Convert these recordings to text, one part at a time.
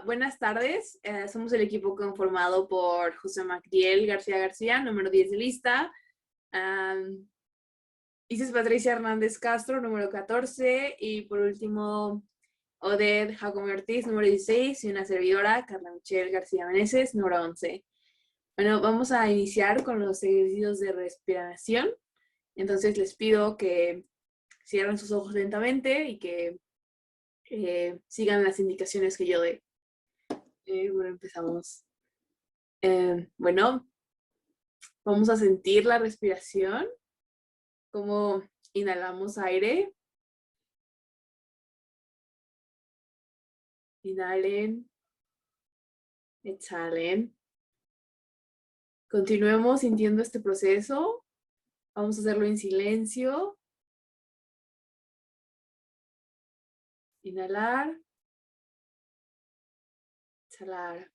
Buenas tardes, somos el equipo conformado por José Macdiel García García, número 10 de lista, Isis Patricia Hernández Castro, número 14, y por último, Odette Jacome Ortiz, número 16, y una servidora, Carla Michelle García Meneses, número 11. Bueno, vamos a iniciar con los ejercicios de respiración. Entonces les pido que cierren sus ojos lentamente y que sigan las indicaciones que yo dé. Bueno, empezamos. Bueno, vamos a sentir la respiración, como inhalamos aire. Inhalen, exhalen. Continuemos sintiendo este proceso. Vamos a hacerlo en silencio. Inhalar, exhalar.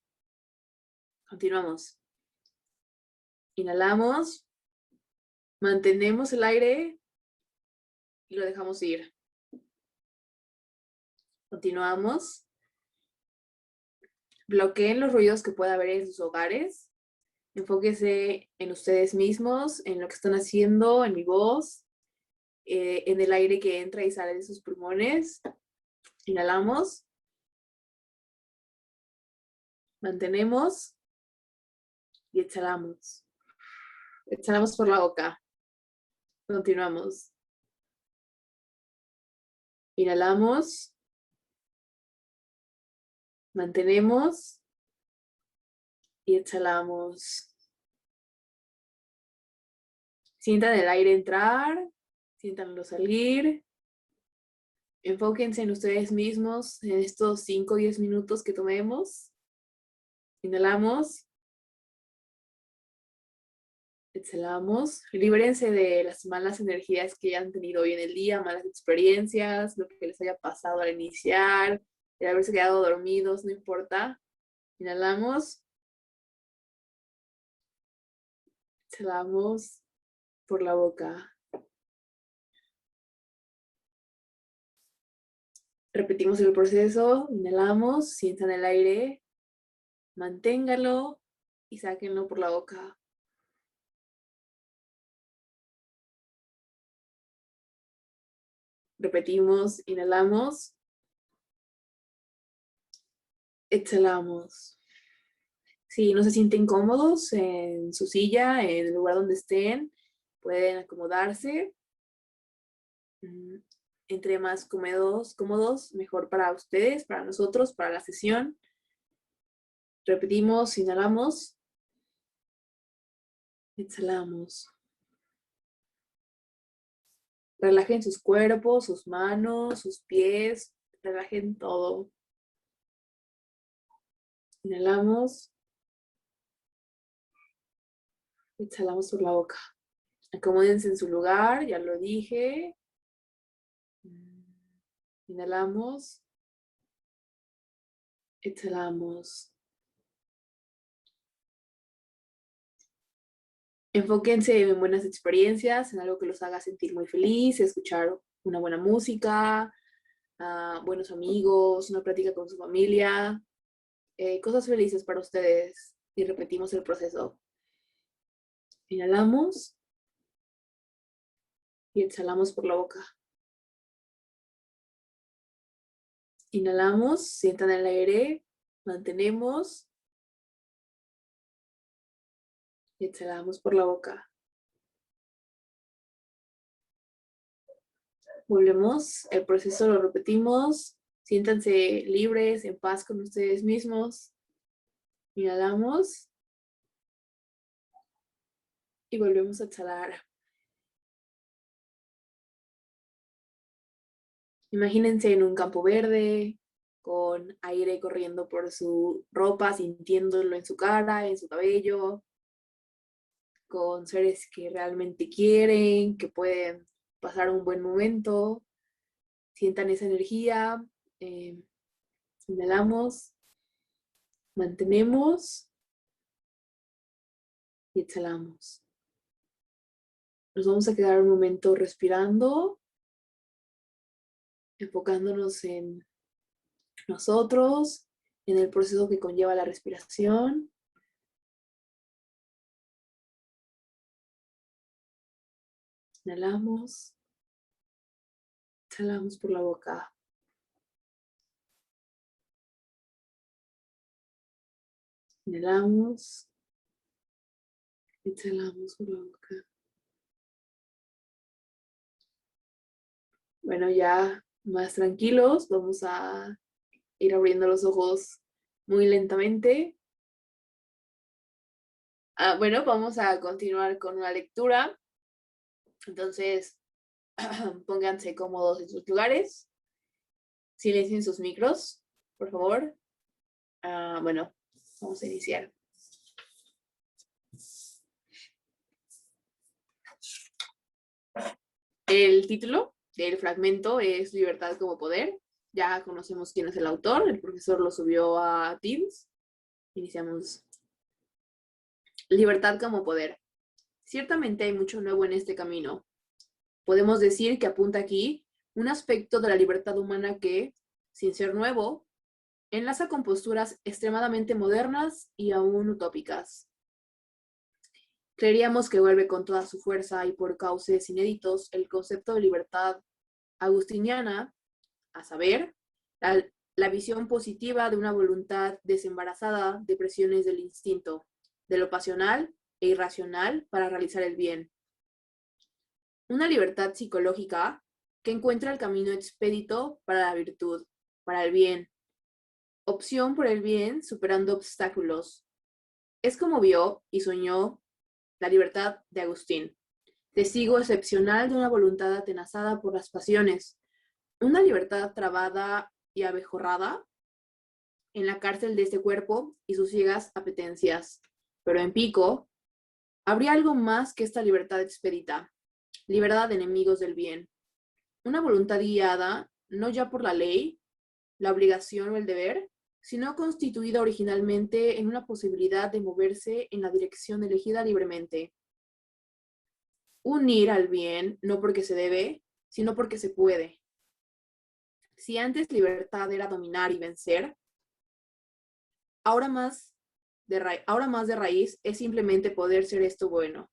Continuamos. Inhalamos, mantenemos el aire y lo dejamos ir. Continuamos. Bloqueen los ruidos que pueda haber en sus hogares. Enfóquese en ustedes mismos, en lo que están haciendo, en mi voz, en el aire que entra y sale de sus pulmones. Inhalamos. Mantenemos. Y exhalamos. Exhalamos por la boca. Continuamos. Inhalamos. Mantenemos. Y exhalamos. Sientan el aire entrar. Siéntanlo salir. Enfóquense en ustedes mismos en estos 5 o 10 minutos que tomemos. Inhalamos. Exhalamos. Libérense de las malas energías que hayan tenido hoy en el día, malas experiencias, lo que les haya pasado al iniciar, el haberse quedado dormidos, no importa. Inhalamos. Exhalamos por la boca. Repetimos el proceso. Inhalamos, sientan el aire, manténgalo y sáquenlo por la boca. Repetimos, inhalamos, exhalamos. Si no se sienten cómodos en su silla, en el lugar donde estén, pueden acomodarse. Entre más cómodos, mejor para ustedes, para nosotros, para la sesión. Repetimos, inhalamos, exhalamos. Relajen sus cuerpos, sus manos, sus pies, relajen todo. Inhalamos, exhalamos por la boca. Acomódense en su lugar, ya lo dije. Inhalamos, exhalamos. Enfóquense en buenas experiencias, en algo que los haga sentir muy feliz, escuchar una buena música, buenos amigos, una plática con su familia, cosas felices para ustedes. Y repetimos el proceso. Inhalamos y exhalamos por la boca. Inhalamos, sientan el aire, mantenemos y exhalamos por la boca. Volvemos, el proceso lo repetimos, siéntanse libres, en paz con ustedes mismos. Inhalamos y volvemos a exhalar. Imagínense en un campo verde, con aire corriendo por su ropa, sintiéndolo en su cara, en su cabello, con seres que realmente quieren, que pueden pasar un buen momento. Sientan esa energía. Inhalamos, mantenemos y exhalamos. Nos vamos a quedar un momento respirando, enfocándonos en nosotros, en el proceso que conlleva la respiración. Inhalamos, exhalamos por la boca. Inhalamos, exhalamos por la boca. Bueno, ya más tranquilos, vamos a ir abriendo los ojos muy lentamente. Bueno, vamos a continuar con una lectura. Entonces, pónganse cómodos en sus lugares. Silencien sus micros, por favor. Bueno, vamos a iniciar. El título del fragmento es Libertad como Poder. Ya conocemos quién es el autor, el profesor lo subió a Teams. Iniciamos. Libertad como Poder. Ciertamente hay mucho nuevo en este camino. Podemos decir que apunta aquí un aspecto de la libertad humana que, sin ser nuevo, enlaza con posturas extremadamente modernas y aún utópicas. Creeríamos que vuelve con toda su fuerza y por cauces inéditos el concepto de libertad agustiniana, a saber, la visión positiva de una voluntad desembarazada de presiones del instinto, de lo pasional e irracional para realizar el bien. Una libertad psicológica que encuentra el camino expedito para la virtud, para el bien. Opción por el bien superando obstáculos. Es como vio y soñó la libertad de Agustín, testigo excepcional de una voluntad atenazada por las pasiones, una libertad trabada y abejorrada en la cárcel de este cuerpo y sus ciegas apetencias. Pero en Pico, habría algo más que esta libertad expedita, libertad de enemigos del bien, una voluntad guiada no ya por la ley, la obligación o el deber, sino constituida originalmente en una posibilidad de moverse en la dirección elegida libremente. Unir al bien no porque se debe, sino porque se puede. Si antes libertad era dominar y vencer, ahora más de raíz es simplemente poder ser esto bueno.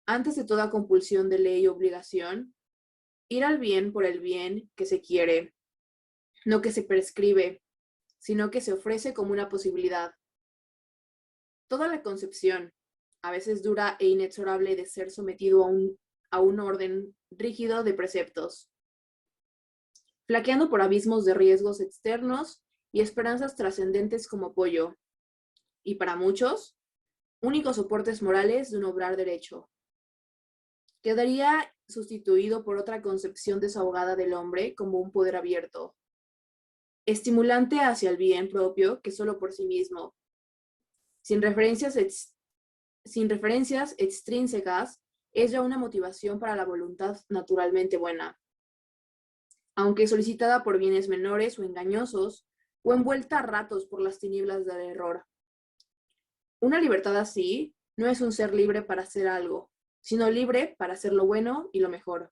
Antes de toda compulsión de ley y obligación, ir al bien por el bien que se quiere, no que se prescribe, sino que se ofrece como una posibilidad. Toda la concepción, a veces dura e inexorable, de ser sometido a un orden rígido de preceptos, flaqueando por abismos de riesgos externos y esperanzas trascendentes como apoyo, y para muchos, únicos soportes morales de un obrar derecho. Quedaría sustituido por otra concepción desahogada del hombre como un poder abierto, estimulante hacia el bien propio que solo por sí mismo, sin referencias extrínsecas, es ya una motivación para la voluntad naturalmente buena, aunque solicitada por bienes menores o engañosos, o envuelta a ratos por las tinieblas del error. Una libertad así no es un ser libre para hacer algo, sino libre para hacer lo bueno y lo mejor.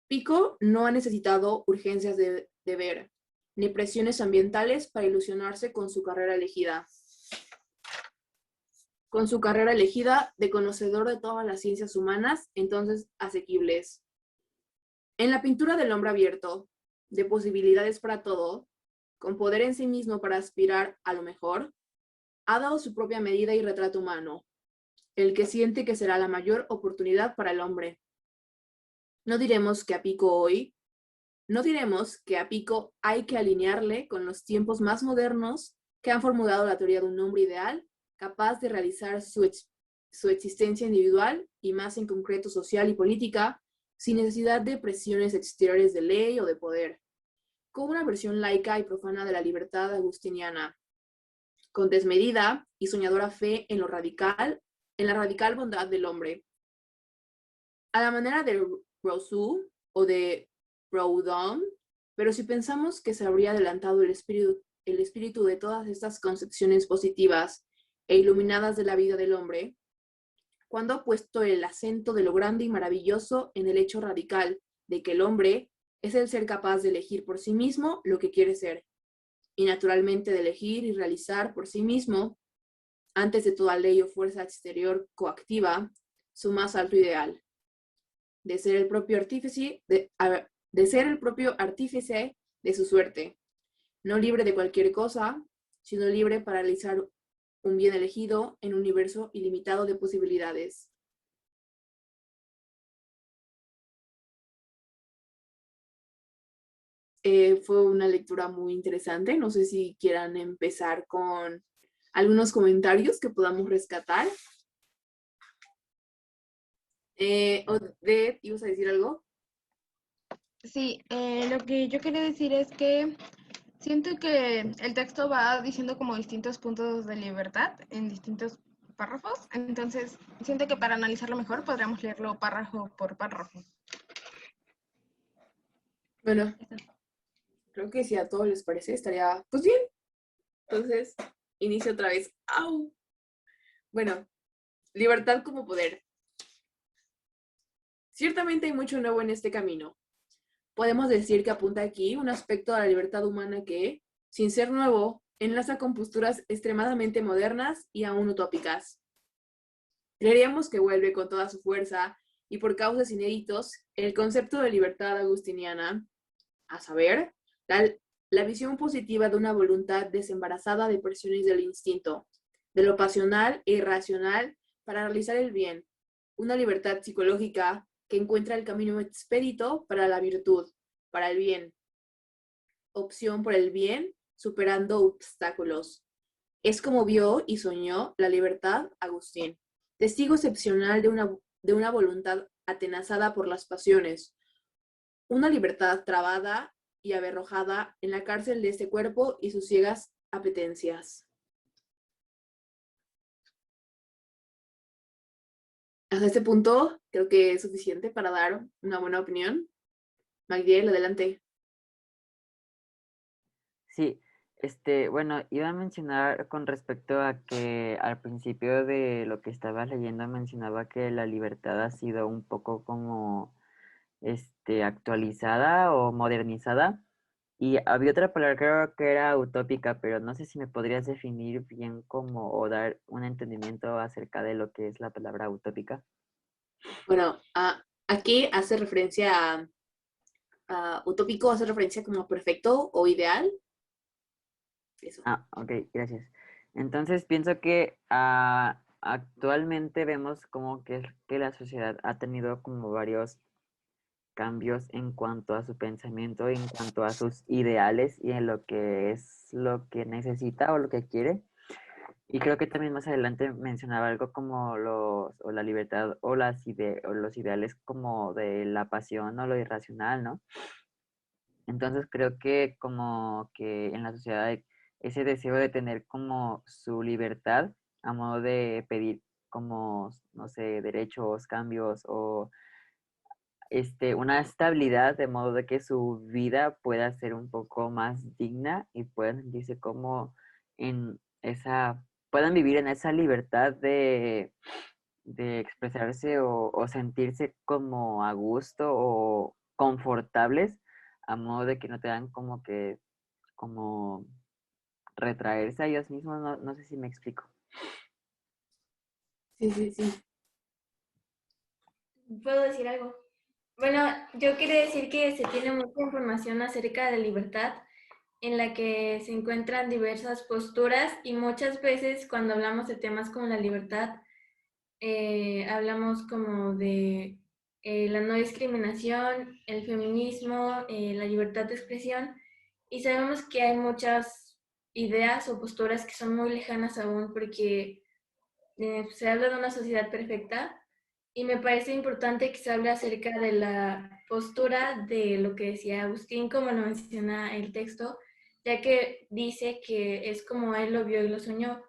Pico no ha necesitado urgencias de deber, ni presiones ambientales para ilusionarse con su carrera elegida. Con su carrera elegida de conocedor de todas las ciencias humanas, entonces asequibles. En la pintura del hombre abierto, de posibilidades para todo, con poder en sí mismo para aspirar a lo mejor, ha dado su propia medida y retrato humano, el que siente que será la mayor oportunidad para el hombre. No diremos que a Pico hay que alinearle con los tiempos más modernos que han formulado la teoría de un hombre ideal capaz de realizar su existencia individual y más en concreto social y política, sin necesidad de presiones exteriores de ley o de poder, con una versión laica y profana de la libertad agustiniana, con desmedida y soñadora fe en la radical bondad del hombre. A la manera de Rousseau o de Proudhon, pero si pensamos que se habría adelantado el espíritu de todas estas concepciones positivas e iluminadas de la vida del hombre, cuando ha puesto el acento de lo grande y maravilloso en el hecho radical de que el hombre es el ser capaz de elegir por sí mismo lo que quiere ser. y naturalmente de elegir y realizar por sí mismo, antes de toda ley o fuerza exterior coactiva, su más alto ideal, de ser el propio artífice de ser el propio artífice de su suerte, no libre de cualquier cosa, sino libre para realizar un bien elegido en un universo ilimitado de posibilidades. Fue una lectura muy interesante. No sé si quieran empezar con algunos comentarios que podamos rescatar. Odette, ¿ibas a decir algo? Sí, lo que yo quería decir es que siento que el texto va diciendo como distintos puntos de libertad en distintos párrafos, entonces siento que para analizarlo mejor podríamos leerlo párrafo por párrafo. Bueno, creo que si a todos les parece, estaría pues bien. Entonces, inicio otra vez. ¡Au! Bueno, libertad como poder. Ciertamente hay mucho nuevo en este camino. Podemos decir que apunta aquí un aspecto de la libertad humana que, sin ser nuevo, enlaza con posturas extremadamente modernas y aún utópicas. Creeríamos que vuelve con toda su fuerza y por causas inéditos el concepto de libertad agustiniana, a saber, la visión positiva de una voluntad desembarazada de presiones del instinto, de lo pasional e irracional para realizar el bien, una libertad psicológica que encuentra el camino expedito para la virtud, para el bien, opción por el bien, superando obstáculos. Es como vio y soñó la libertad Agustín, testigo excepcional de una voluntad atenazada por las pasiones, una libertad trabada y aberrojada en la cárcel de este cuerpo y sus ciegas apetencias. Hasta este punto creo que es suficiente para dar una buena opinión. Magdiel, adelante. Sí, bueno, iba a mencionar con respecto a que al principio de lo que estabas leyendo mencionaba que la libertad ha sido un poco como, actualizada o modernizada. Y había otra palabra, creo que era utópica, pero no sé si me podrías definir bien como o dar un entendimiento acerca de lo que es la palabra utópica. Bueno, aquí hace referencia a utópico, hace referencia como perfecto o ideal. Eso. Ah, ok, gracias. Entonces pienso que actualmente vemos como que la sociedad ha tenido como varios cambios en cuanto a su pensamiento, en cuanto a sus ideales y en lo que es lo que necesita o lo que quiere. Y creo que también más adelante mencionaba algo como o la libertad o o los ideales como de la pasión o lo irracional, ¿no? Entonces creo que como que en la sociedad hay ese deseo de tener como su libertad a modo de pedir como, no sé, derechos, cambios o una estabilidad de modo de que su vida pueda ser un poco más digna y puedan sentirse como en puedan vivir en esa libertad de expresarse o sentirse como a gusto o confortables a modo de que no tengan como retraerse a ellos mismos, no sé si me explico. Sí, sí, sí. ¿Puedo decir algo? Bueno, yo quería decir que se tiene mucha información acerca de libertad en la que se encuentran diversas posturas y muchas veces cuando hablamos de temas como la libertad, hablamos como de la no discriminación, el feminismo, la libertad de expresión y sabemos que hay muchas ideas o posturas que son muy lejanas aún porque se habla de una sociedad perfecta y me parece importante que se hable acerca de la postura de lo que decía Agustín, como lo menciona el texto, ya que dice que es como él lo vio y lo soñó.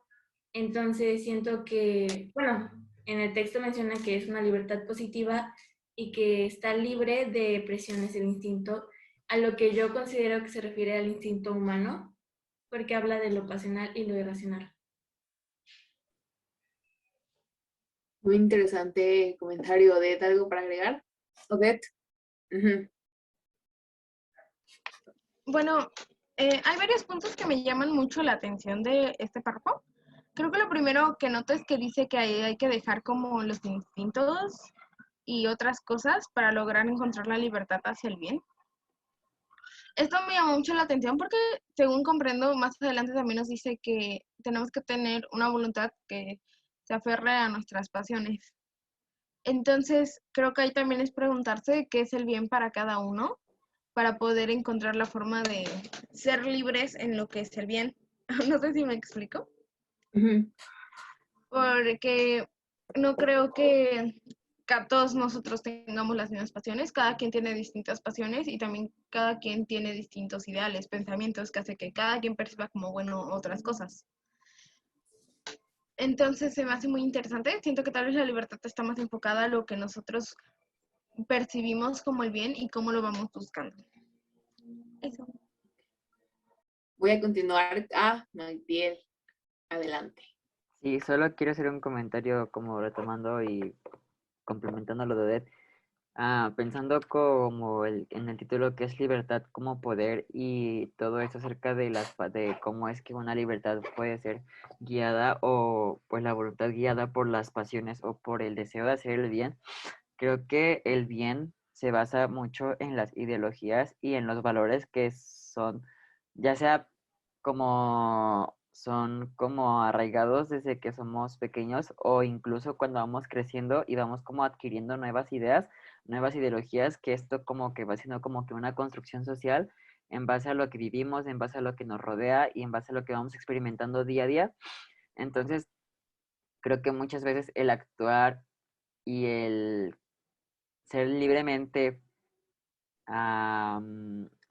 Entonces siento que, bueno, en el texto menciona que es una libertad positiva y que está libre de presiones del instinto, a lo que yo considero que se refiere al instinto humano, porque habla de lo pasional y lo irracional. Muy interesante comentario, Odette. ¿Algo para agregar? Odette. Bueno, Hay varios puntos que me llaman mucho la atención de este párrafo. Creo que lo primero que noto es que dice que hay que dejar como los instintos y otras cosas para lograr encontrar la libertad hacia el bien. Esto me llamó mucho la atención porque, según comprendo, más adelante también nos dice que tenemos que tener una voluntad que se aferre a nuestras pasiones. Entonces, creo que ahí también es preguntarse qué es el bien para cada uno, para poder encontrar la forma de ser libres en lo que es el bien. No sé si me explico, Ujú. porque no creo que todos nosotros tengamos las mismas pasiones, cada quien tiene distintas pasiones y también cada quien tiene distintos ideales, pensamientos que hace que cada quien perciba como bueno otras cosas. Entonces se me hace muy interesante, siento que tal vez la libertad está más enfocada a lo que nosotros percibimos como el bien y cómo lo vamos buscando. Eso. Voy a continuar. Magdiel, adelante. Sí, solo quiero hacer un comentario como retomando y complementando lo de Odette. Pensando como en el título que es libertad como poder y todo eso acerca de de cómo es que una libertad puede ser guiada o pues la voluntad guiada por las pasiones o por el deseo de hacer el bien. Creo que el bien se basa mucho en las ideologías y en los valores que son, ya sea son como arraigados desde que somos pequeños o incluso cuando vamos creciendo y vamos como adquiriendo nuevas ideas, nuevas ideologías, que esto como que va siendo como que una construcción social en base a lo que vivimos, en base a lo que nos rodea y en base a lo que vamos experimentando día a día. Entonces, creo que muchas veces el actuar y el ser libremente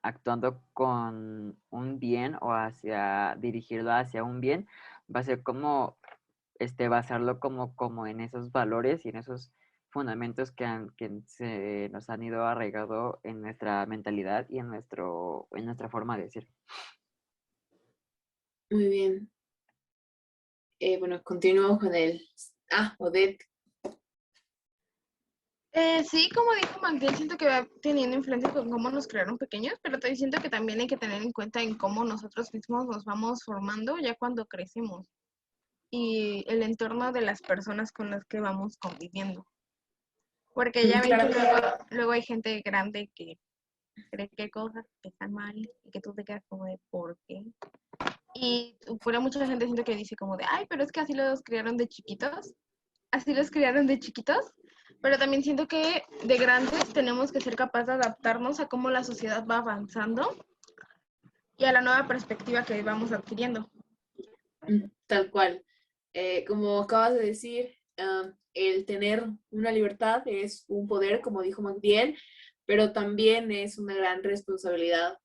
actuando con un bien o dirigirlo hacia un bien, va a ser como basarlo como en esos valores y en esos fundamentos que se nos han ido arraigado en nuestra mentalidad y en nuestra forma de ser. Muy bien. Bueno, continúo con el... Odette. Sí, como dijo Magdiel, siento que va teniendo influencia con cómo nos crearon pequeños, pero te siento que también hay que tener en cuenta en cómo nosotros mismos nos vamos formando ya cuando crecemos y el entorno de las personas con las que vamos conviviendo. Porque ya ven que luego hay gente grande que cree que hay cosas que están mal y que tú te quedas como de ¿por qué? Y por mucha gente siento que dice como de, ay, pero es que así los criaron de chiquitos, así los criaron de chiquitos, pero también siento que de grandes tenemos que ser capaces de adaptarnos a cómo la sociedad va avanzando y a la nueva perspectiva que vamos adquiriendo. Tal cual. Como acabas de decir, el tener una libertad es un poder, como dijo Magdiel, pero también es una gran responsabilidad.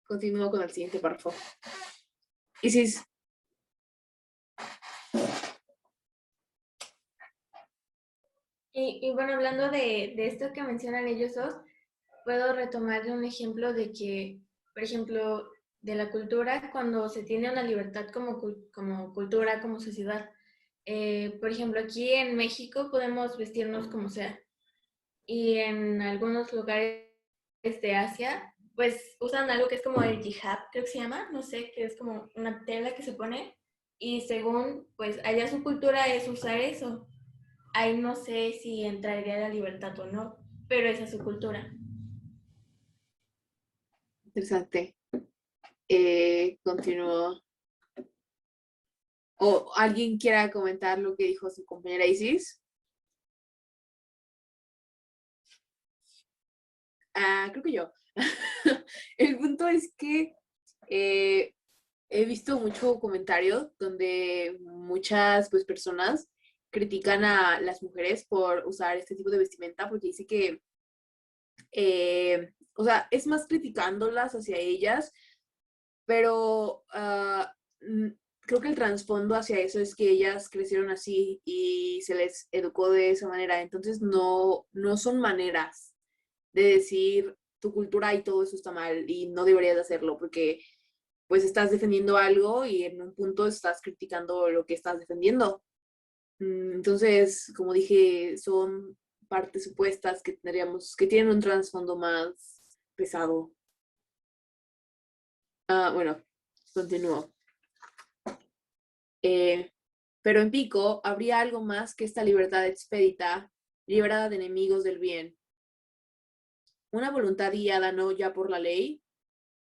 Continúo con el siguiente párrafo. Isis. Y bueno, hablando de esto que mencionan ellos dos, puedo retomar de un ejemplo de que, por ejemplo, de la cultura, cuando se tiene una libertad como cultura, como sociedad. Por ejemplo, aquí en México podemos vestirnos como sea. Y en algunos lugares de Asia, pues usan algo que es como el hijab, creo que se llama, no sé, que es como una tela que se pone. Y según, pues allá su cultura es usar eso. Ahí no sé si entraría la libertad o no, pero esa es su cultura. Interesante. Continúo. ¿O alguien quiera comentar lo que dijo su compañera Isis? Creo que yo. El punto es que he visto mucho comentario donde muchas pues, personas critican a las mujeres por usar este tipo de vestimenta porque dice que, o sea, es más criticándolas hacia ellas, pero creo que el trasfondo hacia eso es que ellas crecieron así y se les educó de esa manera, entonces no son maneras de decir tu cultura y todo eso está mal y no deberías de hacerlo porque pues estás defendiendo algo y en un punto estás criticando lo que estás defendiendo. Entonces, como dije, son partes supuestas que tendríamos, que tienen un trasfondo más pesado. Bueno, continúo. Pero en Pico habría algo más que esta libertad expedita, librada de enemigos del bien. Una voluntad guiada no ya por la ley,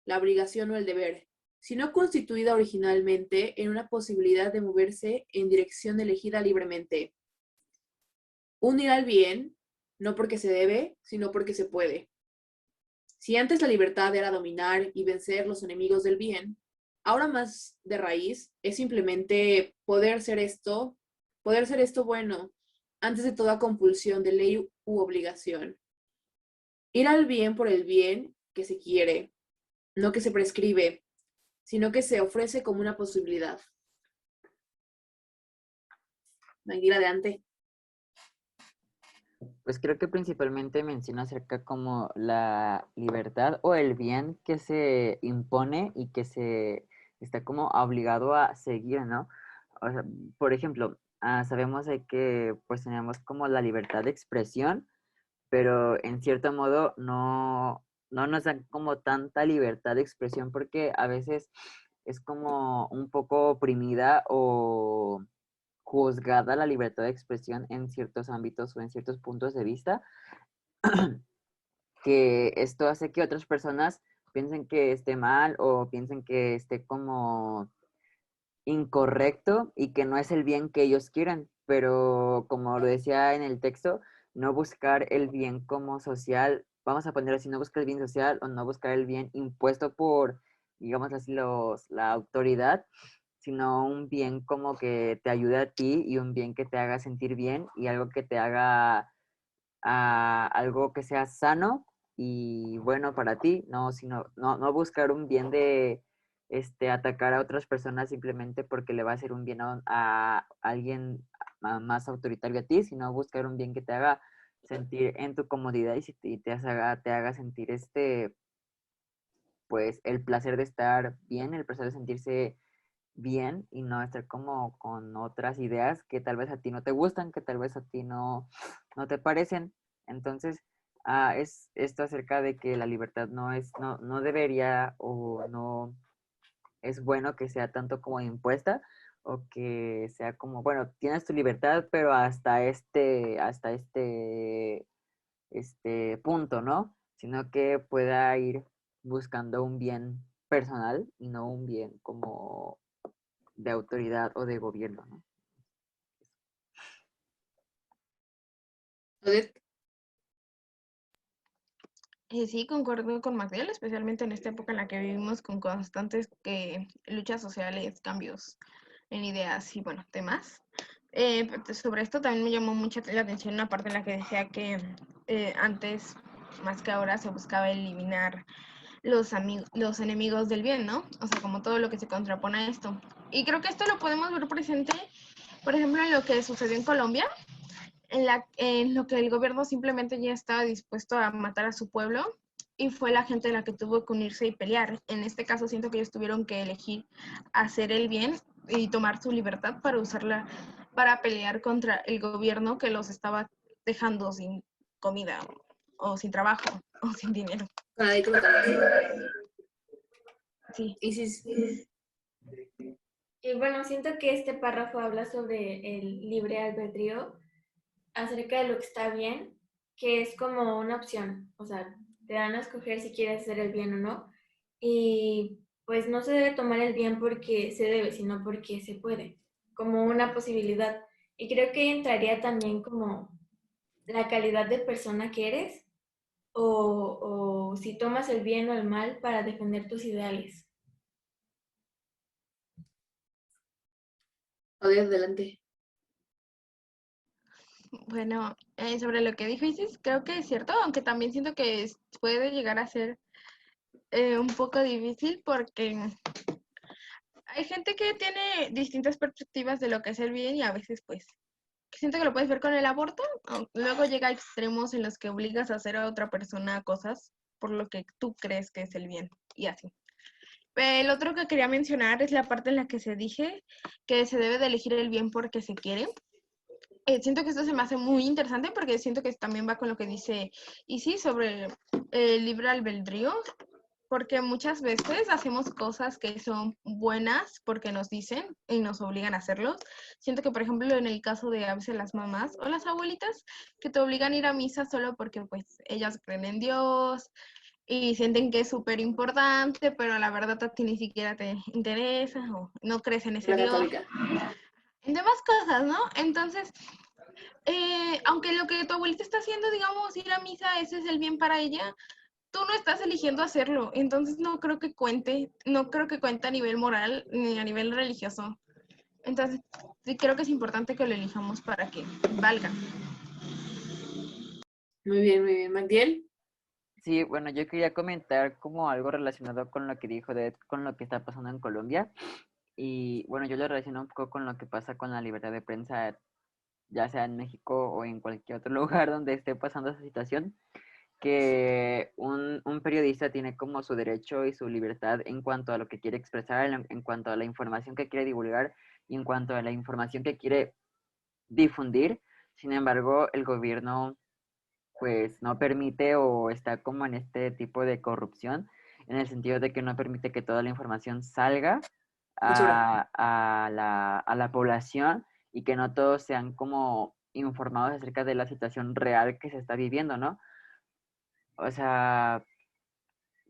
la obligación o el deber, sino constituida originalmente en una posibilidad de moverse en dirección elegida libremente. Unir al bien, no porque se debe, sino porque se puede. Si antes la libertad era dominar y vencer los enemigos del bien, ahora más de raíz es simplemente poder ser esto bueno, antes de toda compulsión de ley u obligación. Ir al bien por el bien que se quiere, no que se prescribe, sino que se ofrece como una posibilidad. Tranquila, adelante. Pues creo que principalmente menciona acerca como la libertad o el bien que se impone y que se está como obligado a seguir, ¿no? O sea, por ejemplo, sabemos de que pues tenemos como la libertad de expresión, pero en cierto modo no nos dan como tanta libertad de expresión porque a veces es como un poco oprimida o juzgada la libertad de expresión en ciertos ámbitos o en ciertos puntos de vista, que esto hace que otras personas piensen que esté mal o piensen que esté como incorrecto y que no es el bien que ellos quieran, pero como lo decía en el texto, no buscar el bien como social, vamos a ponerlo así, no buscar el bien social o no buscar el bien impuesto por, digamos así, la autoridad, sino un bien como que te ayude a ti y un bien que te haga sentir bien y algo que te haga algo que sea sano y bueno para ti, no buscar un bien de atacar a otras personas simplemente porque le va a hacer un bien a alguien más autoritario a ti, sino buscar un bien que te haga sentir en tu comodidad y te haga sentir pues el placer de estar bien, el placer de sentirse bien y no estar como con otras ideas que tal vez a ti no te gustan, que tal vez a ti no te parecen. Entonces, es esto acerca de que la libertad no debería o no es bueno que sea tanto como impuesta o que sea como, bueno, tienes tu libertad, pero hasta este punto, ¿no? Sino que pueda ir buscando un bien personal y no un bien como de autoridad o de gobierno, ¿no? Odette. Sí, concuerdo con Magdiel, especialmente en esta época en la que vivimos con constantes luchas sociales, cambios en ideas y bueno, temas. Sobre esto también me llamó mucho la atención una parte en la que decía que antes, más que ahora, se buscaba eliminar los enemigos del bien, ¿no? O sea, como todo lo que se contrapone a esto. Y creo que esto lo podemos ver presente, por ejemplo, en lo que sucedió en Colombia, en lo que el gobierno simplemente ya estaba dispuesto a matar a su pueblo y fue la gente la que tuvo que unirse y pelear. En este caso siento que ellos tuvieron que elegir hacer el bien y tomar su libertad para usarla para pelear contra el gobierno que los estaba dejando sin comida o sin trabajo o sin dinero. Sí. Isis. Y bueno, siento que este párrafo habla sobre el libre albedrío, acerca de lo que está bien, que es como una opción, o sea, te dan a escoger si quieres hacer el bien o no, y pues no se debe tomar el bien porque se debe, sino porque se puede, como una posibilidad. Y creo que entraría también como la calidad de persona que eres o si tomas el bien o el mal para defender tus ideales. Odette, adelante. Bueno, sobre lo que dijo Isis, creo que es cierto, aunque también siento que puede llegar a ser un poco difícil porque hay gente que tiene distintas perspectivas de lo que es el bien y a veces pues siento que lo puedes ver con el aborto, luego llega a extremos en los que obligas a hacer a otra persona cosas por lo que tú crees que es el bien y así. El otro que quería mencionar es la parte en la que se dije que se debe de elegir el bien porque se quiere. Siento que esto se me hace muy interesante porque siento que también va con lo que dice Isis sobre el libre albedrío. porque muchas veces hacemos cosas que son buenas porque nos dicen y nos obligan a hacerlos. Siento que, por ejemplo, en el caso de a veces las mamás o las abuelitas, que te obligan a ir a misa solo porque pues ellas creen en Dios y sienten que es súper importante, pero la verdad a ti ni siquiera te interesa o no crees en ese La Dios. católica. En demás cosas, ¿no? Entonces, aunque lo que tu abuelita está haciendo, digamos, ir a misa, ese es el bien para ella, tú no estás eligiendo hacerlo, entonces no creo que cuente a nivel moral ni a nivel religioso. Entonces, sí creo que es importante que lo elijamos para que valga. Muy bien. Magdiel. Sí, bueno, yo quería comentar como algo relacionado con lo que dijo con lo que está pasando en Colombia. Y bueno, yo lo relaciono un poco con lo que pasa con la libertad de prensa, ya sea en México o en cualquier otro lugar donde esté pasando esa situación, que un periodista tiene como su derecho y su libertad en cuanto a lo que quiere expresar, en cuanto a la información que quiere divulgar y en cuanto a la información que quiere difundir. Sin embargo, el gobierno pues no permite o está como en este tipo de corrupción, en el sentido de que no permite que toda la información salga Censura. a la población y que no todos sean como informados acerca de la situación real que se está viviendo, ¿no? O sea,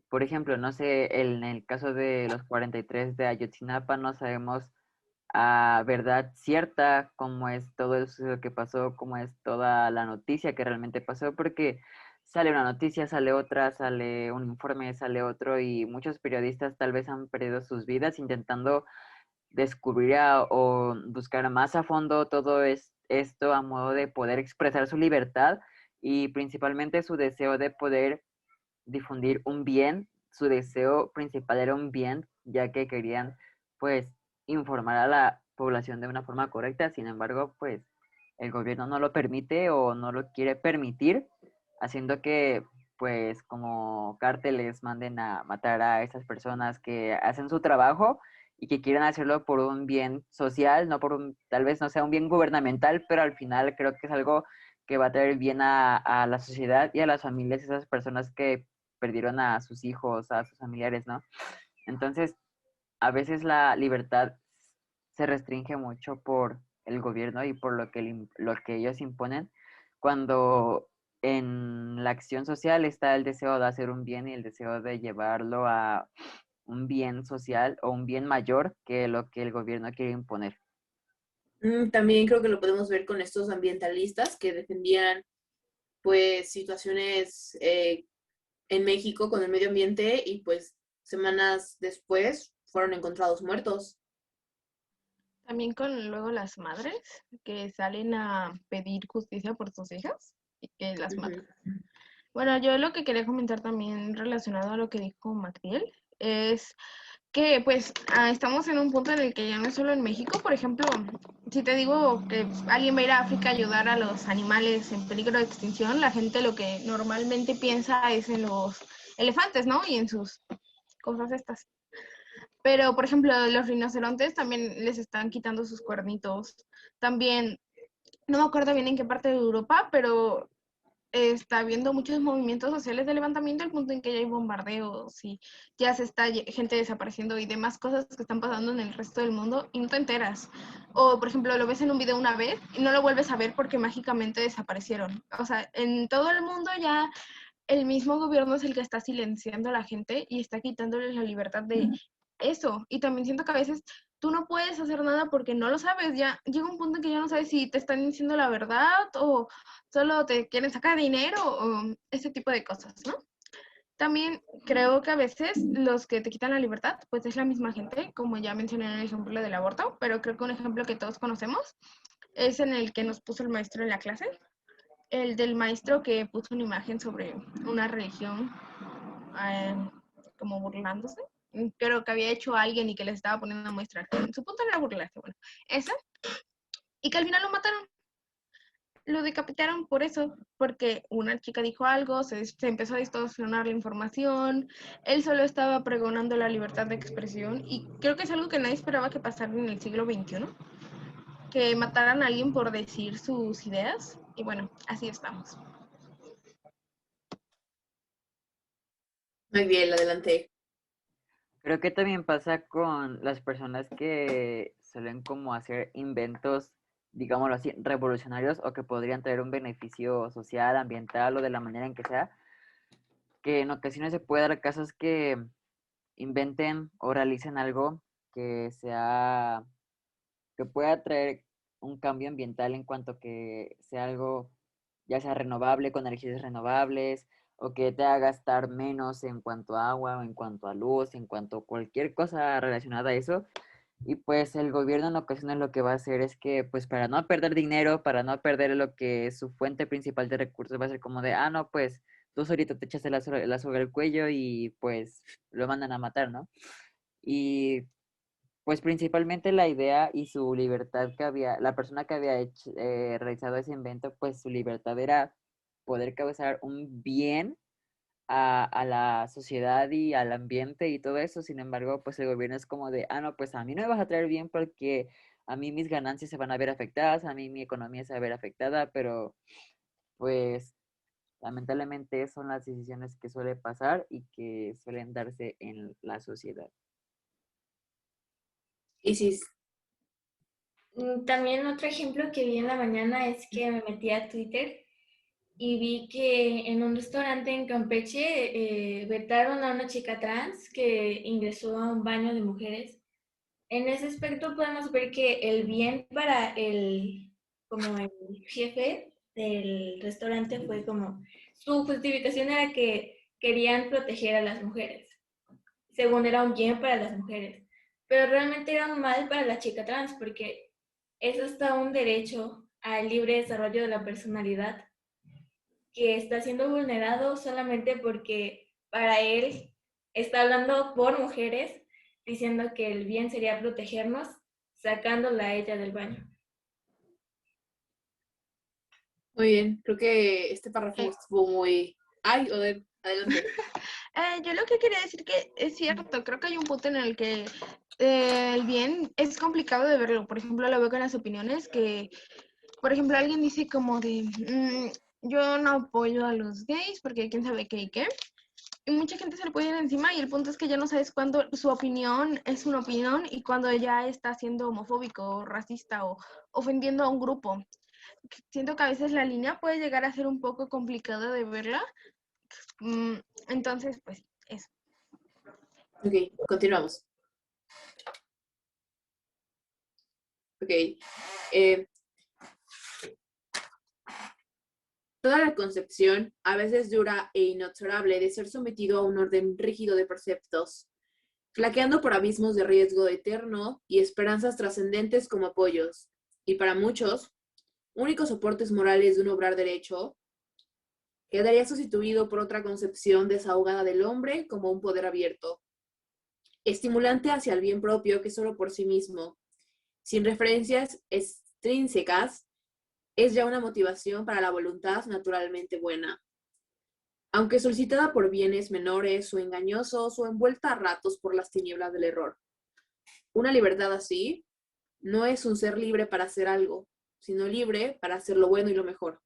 por ejemplo, no sé, en el caso de los 43 de Ayotzinapa no sabemos a verdad cierta cómo es todo eso que pasó, cómo es toda la noticia que realmente pasó, porque sale una noticia, sale otra, sale un informe, sale otro, y muchos periodistas tal vez han perdido sus vidas intentando descubrir o buscar más a fondo todo esto a modo de poder expresar su libertad y principalmente su deseo de poder difundir un bien. Su deseo principal era un bien, ya que querían pues informar a la población de una forma correcta. Sin embargo, pues el gobierno no lo permite o no lo quiere permitir, haciendo que pues como cárteles manden a matar a esas personas que hacen su trabajo y que quieren hacerlo por un bien social, no por tal vez no sea un bien gubernamental, pero al final creo que es algo que va a traer bien a la sociedad y a las familias, esas personas que perdieron a sus hijos, a sus familiares, ¿no? Entonces, a veces la libertad se restringe mucho por el gobierno y por lo que ellos imponen, cuando en la acción social está el deseo de hacer un bien y el deseo de llevarlo a un bien social o un bien mayor que lo que el gobierno quiere imponer. También creo que lo podemos ver con estos ambientalistas que defendían pues situaciones en México con el medio ambiente y pues semanas después fueron encontrados muertos. También con luego las madres que salen a pedir justicia por sus hijas y que las matan. Bueno, yo lo que quería comentar también relacionado a lo que dijo Macriel es que pues estamos en un punto en el que ya no es solo en México. Por ejemplo, si te digo que alguien va a ir a África a ayudar a los animales en peligro de extinción, la gente lo que normalmente piensa es en los elefantes, ¿no? Y en sus cosas estas. Pero, por ejemplo, los rinocerontes también les están quitando sus cuernitos. También, no me acuerdo bien en qué parte de Europa, pero está habiendo muchos movimientos sociales de levantamiento al punto en que ya hay bombardeos y ya se está gente desapareciendo y demás cosas que están pasando en el resto del mundo y no te enteras. O, por ejemplo, lo ves en un video una vez y no lo vuelves a ver porque mágicamente desaparecieron. O sea, en todo el mundo ya el mismo gobierno es el que está silenciando a la gente y está quitándoles la libertad de eso. Y también siento que a veces tú no puedes hacer nada porque no lo sabes. Ya llega un punto en que ya no sabes si te están diciendo la verdad o solo te quieren sacar dinero o ese tipo de cosas, ¿no? También creo que a veces los que te quitan la libertad, pues es la misma gente, como ya mencioné en el ejemplo del aborto, pero creo que un ejemplo que todos conocemos es en el que nos puso el maestro en la clase, el del maestro que puso una imagen sobre una religión eh, como burlándose. Creo que había hecho a alguien y que les estaba poniendo una muestra. Su punto era burlarse, bueno, esa. Y que al final lo mataron. Lo decapitaron por eso, porque una chica dijo algo, se empezó a distorsionar la información, él solo estaba pregonando la libertad de expresión y creo que es algo que nadie esperaba que pasara en el siglo XXI, que mataran a alguien por decir sus ideas y bueno, así estamos. Muy bien, adelante. Creo que también pasa con las personas que suelen como hacer inventos, digámoslo así, revolucionarios o que podrían traer un beneficio social, ambiental o de la manera en que sea, que en ocasiones se puede dar casos que inventen o realicen algo que sea, que pueda traer un cambio ambiental en cuanto que sea algo ya sea renovable, con energías renovables, o que te haga gastar menos en cuanto a agua, o en cuanto a luz, en cuanto a cualquier cosa relacionada a eso. Y pues el gobierno en ocasiones lo que va a hacer es que, pues para no perder dinero, para no perder lo que es su fuente principal de recursos, va a ser como de, ah, no, pues tú solito te echas la soga al cuello y pues lo mandan a matar, ¿no? Y pues principalmente la idea y su libertad que había, la persona que había realizado ese invento, pues su libertad era poder causar un bien a la sociedad y al ambiente y todo eso. Sin embargo, pues el gobierno es como de, ah, no, pues a mí no me vas a traer bien porque a mí mis ganancias se van a ver afectadas, a mí mi economía se va a ver afectada, pero pues lamentablemente son las decisiones que suele pasar y que suelen darse en la sociedad. Isis. También otro ejemplo que vi en la mañana es que me metí a Twitter y vi que en un restaurante en Campeche vetaron a una chica trans que ingresó a un baño de mujeres. En ese aspecto podemos ver que el bien para como el jefe del restaurante fue como, su justificación era que querían proteger a las mujeres, según era un bien para las mujeres, pero realmente era un mal para la chica trans porque es hasta un derecho al libre desarrollo de la personalidad que está siendo vulnerado solamente porque para él está hablando por mujeres, diciendo que el bien sería protegernos, sacándola a ella del baño. Muy bien, creo que este párrafo Eh, estuvo muy... Ay, Odette, adelante. Yo lo que quería decir que es cierto, creo que hay un punto en el que el bien es complicado de verlo. Por ejemplo, lo veo con las opiniones que, por ejemplo, alguien dice como de, yo no apoyo a los gays porque quién sabe qué y qué. Y mucha gente se le puede ir encima y el punto es que ya no sabes cuándo su opinión es una opinión y cuando ya está siendo homofóbico o racista o ofendiendo a un grupo. Siento que a veces la línea puede llegar a ser un poco complicada de verla. Entonces, pues eso. Ok, continuamos. Ok. Toda la concepción, a veces dura e inexorable, de ser sometido a un orden rígido de preceptos, flaqueando por abismos de riesgo eterno y esperanzas trascendentes como apoyos, y para muchos, únicos soportes morales de un obrar derecho, quedaría sustituido por otra concepción desahogada del hombre como un poder abierto, estimulante hacia el bien propio que solo por sí mismo, sin referencias extrínsecas, es ya una motivación para la voluntad naturalmente buena. Aunque solicitada por bienes menores o engañosos o envuelta a ratos por las tinieblas del error. Una libertad así no es un ser libre para hacer algo, sino libre para hacer lo bueno y lo mejor.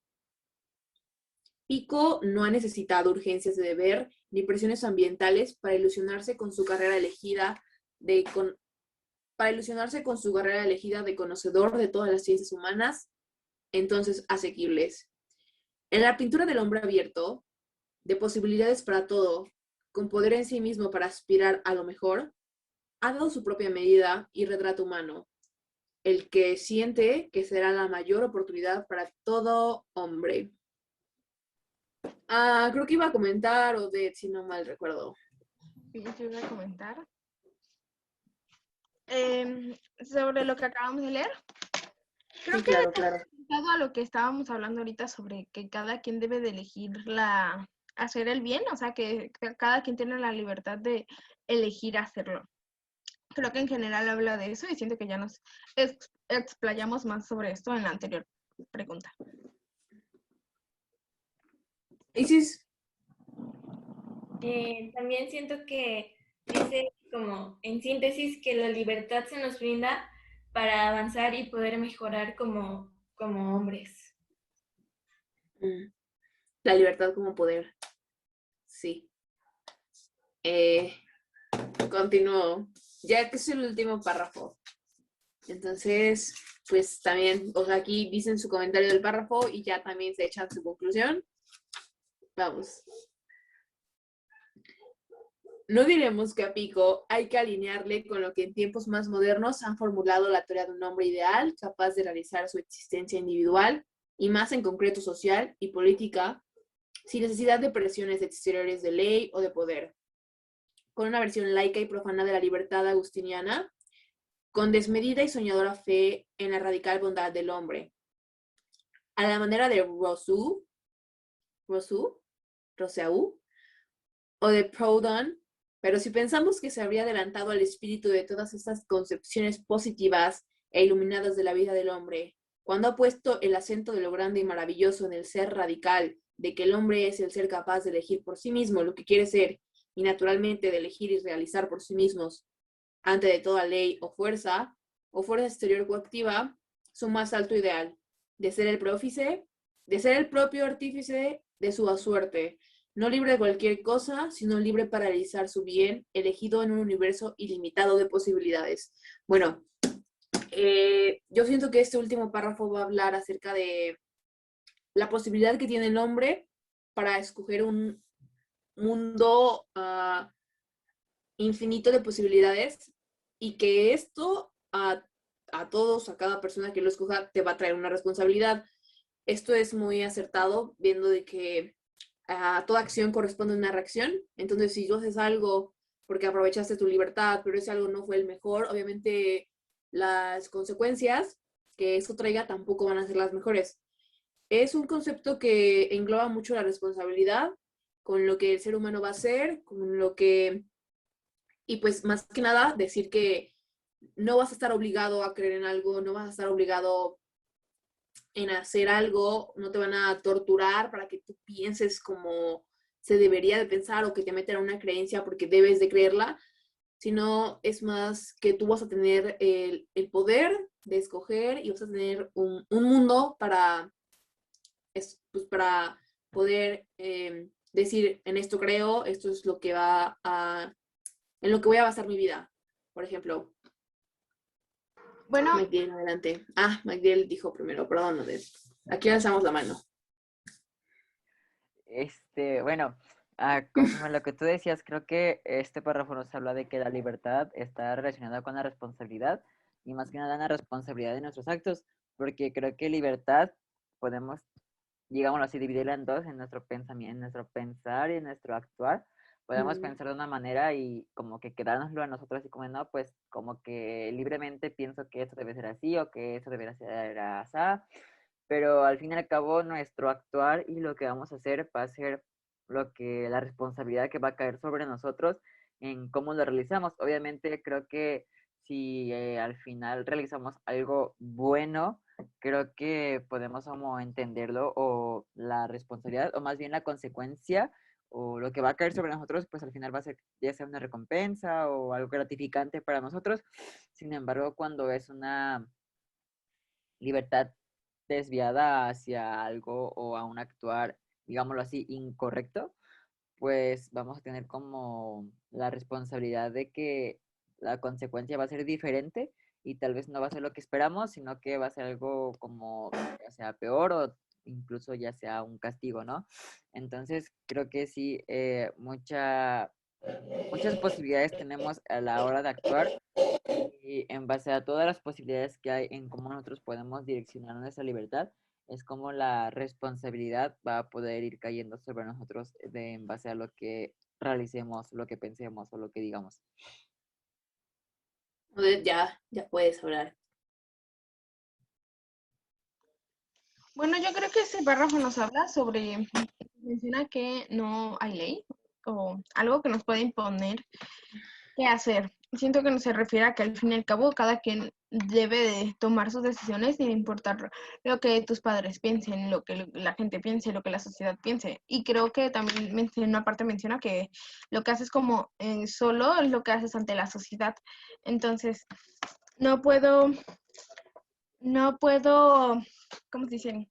Pico no ha necesitado urgencias de deber ni presiones ambientales para ilusionarse con su carrera elegida de conocedor de todas las ciencias humanas, entonces asequibles. En la pintura del hombre abierto, de posibilidades para todo, con poder en sí mismo para aspirar a lo mejor, ha dado su propia medida y retrato humano, el que siente que será la mayor oportunidad para todo hombre. Creo que iba a comentar, Odette, si no mal recuerdo. Sí, yo iba a comentar. Sobre lo que acabamos de leer. Creo Sí, que claro, está claro. relacionado a lo que estábamos hablando ahorita sobre que cada quien debe de elegir hacer el bien, o sea, que cada quien tiene la libertad de elegir hacerlo. Creo que en general habla de eso y siento que ya nos explayamos más sobre esto en la anterior pregunta. Isis, También siento que dice como en síntesis que la libertad se nos brinda para avanzar y poder mejorar como hombres. la libertad como poder. Sí. Eh, continúo, ya que es el último párrafo. Entonces, pues también, o sea, aquí dicen su comentario del párrafo y ya también se echan su conclusión. Vamos. No diremos que a Pico hay que alinearle con lo que en tiempos más modernos han formulado la teoría de un hombre ideal, capaz de realizar su existencia individual y más en concreto social y política, sin necesidad de presiones exteriores de ley o de poder, con una versión laica y profana de la libertad agustiniana, con desmedida y soñadora fe en la radical bondad del hombre. A la manera de Rousseau o de Proudhon, pero si pensamos que se habría adelantado al espíritu de todas estas concepciones positivas e iluminadas de la vida del hombre, cuando ha puesto el acento de lo grande y maravilloso en el ser radical, de que el hombre es el ser capaz de elegir por sí mismo lo que quiere ser, y naturalmente de elegir y realizar por sí mismos, ante de toda ley o fuerza exterior coactiva, su más alto ideal, de ser el prófice, de ser el propio artífice de su suerte, no libre de cualquier cosa, sino libre para realizar su bien, elegido en un universo ilimitado de posibilidades. Bueno, yo siento que este último párrafo va a hablar acerca de la posibilidad que tiene el hombre para escoger un mundo infinito de posibilidades y que esto a todos, a cada persona que lo escoja, te va a traer una responsabilidad. Esto es muy acertado, viendo de que a toda acción corresponde una reacción. Entonces, si tú haces algo porque aprovechaste tu libertad, pero ese algo no fue el mejor, obviamente las consecuencias que eso traiga tampoco van a ser las mejores. Es un concepto que engloba mucho la responsabilidad con lo que el ser humano va a hacer, con lo que... Y pues más que nada decir que no vas a estar obligado a creer en algo, no vas a estar obligado en hacer algo, no te van a torturar para que tú pienses como se debería de pensar o que te metan a una creencia porque debes de creerla, sino es más que tú vas a tener el poder de escoger y vas a tener un mundo para, pues, para poder decir, en esto creo, esto es lo que va a, en lo que voy a basar mi vida. Por ejemplo, Bueno, Magdiel, adelante. Magdiel dijo primero, perdón, Odette. Aquí alzamos la mano. Bueno, conforme a lo que tú decías, creo que este párrafo nos habla de que la libertad está relacionada con la responsabilidad y más que nada la responsabilidad de nuestros actos, porque creo que libertad podemos, digámoslo así, dividirla en dos, en nuestro pensamiento, en nuestro pensar y en nuestro actuar. Podemos pensar de una manera y como que quedárnoslo a nosotros así como, no, pues como que libremente pienso que esto debe ser así o que esto debería ser así, pero al fin y al cabo nuestro actuar y lo que vamos a hacer va a ser lo que la responsabilidad que va a caer sobre nosotros en cómo lo realizamos. Obviamente creo que si al final realizamos algo bueno, creo que podemos como entenderlo o la responsabilidad o más bien la consecuencia o lo que va a caer sobre nosotros, pues al final va a ser ya sea una recompensa o algo gratificante para nosotros. Sin embargo, cuando es una libertad desviada hacia algo o a un actuar, digámoslo así, incorrecto, pues vamos a tener como la responsabilidad de que la consecuencia va a ser diferente y tal vez no va a ser lo que esperamos, sino que va a ser algo como ya sea peor o incluso ya sea un castigo, ¿no? Entonces creo que sí, muchas posibilidades tenemos a la hora de actuar y en base a todas las posibilidades que hay en cómo nosotros podemos direccionar nuestra libertad, es como la responsabilidad va a poder ir cayendo sobre nosotros en base a lo que realicemos, lo que pensemos o lo que digamos. Odette, ya puedes hablar. bueno, yo creo que este párrafo nos habla sobre, menciona que no hay ley o algo que nos puede imponer qué hacer. Siento que no se refiere a que al fin y al cabo cada quien debe de tomar sus decisiones sin importar lo que tus padres piensen, lo que la gente piense, lo que la sociedad piense. Y creo que también en una parte menciona que lo que haces como solo es lo que haces ante la sociedad. Entonces, no puedo, ¿cómo se dice?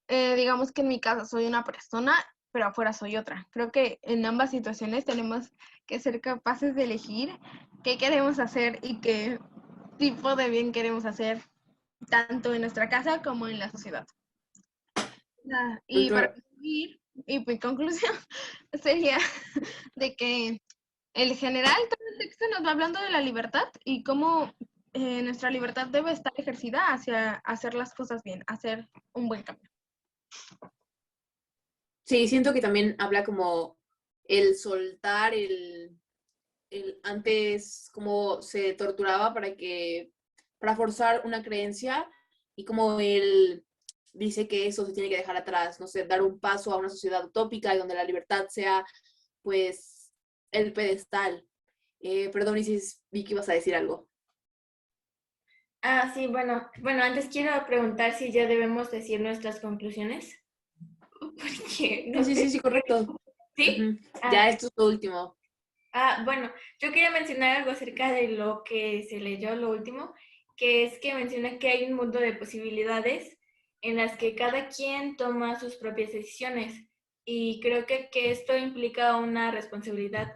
Digamos que en mi caso soy una persona, pero afuera soy otra. Creo que en ambas situaciones tenemos que ser capaces de elegir qué queremos hacer y qué tipo de bien queremos hacer, tanto en nuestra casa como en la sociedad. Y para concluir, y mi conclusión sería de que el general, todo el texto nos va hablando de la libertad y cómo nuestra libertad debe estar ejercida hacia hacer las cosas bien, hacer un buen cambio. Sí, siento que también habla como el soltar, antes como se torturaba para forzar una creencia y como él dice que eso se tiene que dejar atrás, no sé, dar un paso a una sociedad utópica y donde la libertad sea pues el pedestal. Perdón, Isis, vi que ibas a decir algo. Ah, sí, bueno, antes quiero preguntar si ya debemos decir nuestras conclusiones. Porque, no Sí, sé. sí, correcto. ¿Sí? Ya esto es lo último. Bueno, yo quería mencionar algo acerca de lo que se leyó, lo último, que es que menciona que hay un mundo de posibilidades en las que cada quien toma sus propias decisiones. Y creo que esto implica una responsabilidad,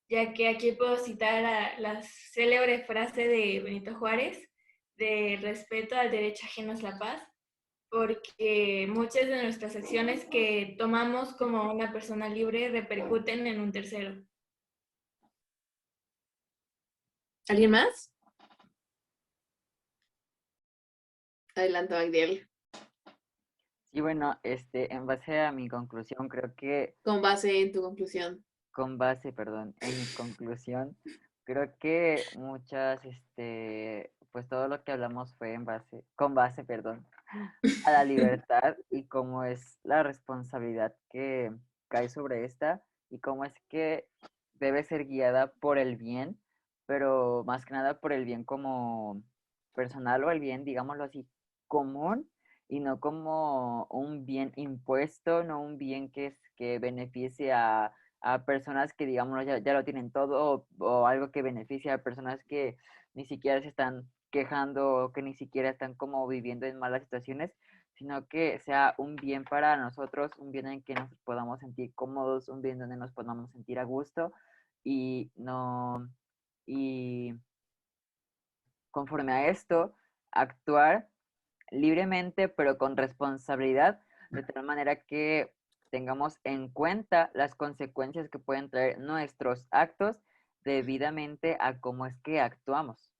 ya que aquí puedo citar a la célebre frase de Benito Juárez, de respeto al derecho ajeno es la paz, porque muchas de nuestras acciones que tomamos como una persona libre repercuten en un tercero. ¿Alguien más? Adelante, Magdiel. Y bueno, en base a mi conclusión, creo que Con base en tu conclusión. con base, perdón, en mi conclusión, creo que pues todo lo que hablamos fue con base, perdón, a la libertad y cómo es la responsabilidad que cae sobre esta y cómo es que debe ser guiada por el bien, pero más que nada por el bien como personal o el bien, digámoslo así, común y no como un bien impuesto, no un bien que beneficie a personas que, digamos, ya lo tienen todo o algo que beneficie a personas que ni siquiera se están quejando o que ni siquiera están como viviendo en malas situaciones, sino que sea un bien para nosotros, un bien en que nos podamos sentir cómodos, un bien donde nos podamos sentir a gusto y no, y conforme a esto, actuar libremente pero con responsabilidad, de tal manera que tengamos en cuenta las consecuencias que pueden traer nuestros actos debidamente a cómo es que actuamos.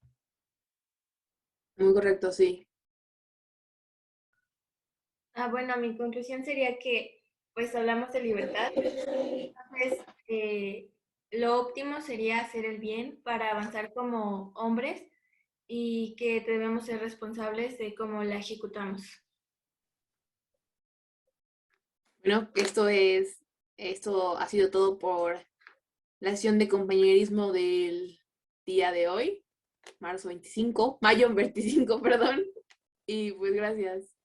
Muy correcto, sí. Bueno, mi conclusión sería que, pues, hablamos de libertad. Entonces, lo óptimo sería hacer el bien para avanzar como hombres y que debemos ser responsables de cómo la ejecutamos. Bueno, esto ha sido todo por la sesión de compañerismo del día de hoy, mayo 25, perdón. Y pues gracias.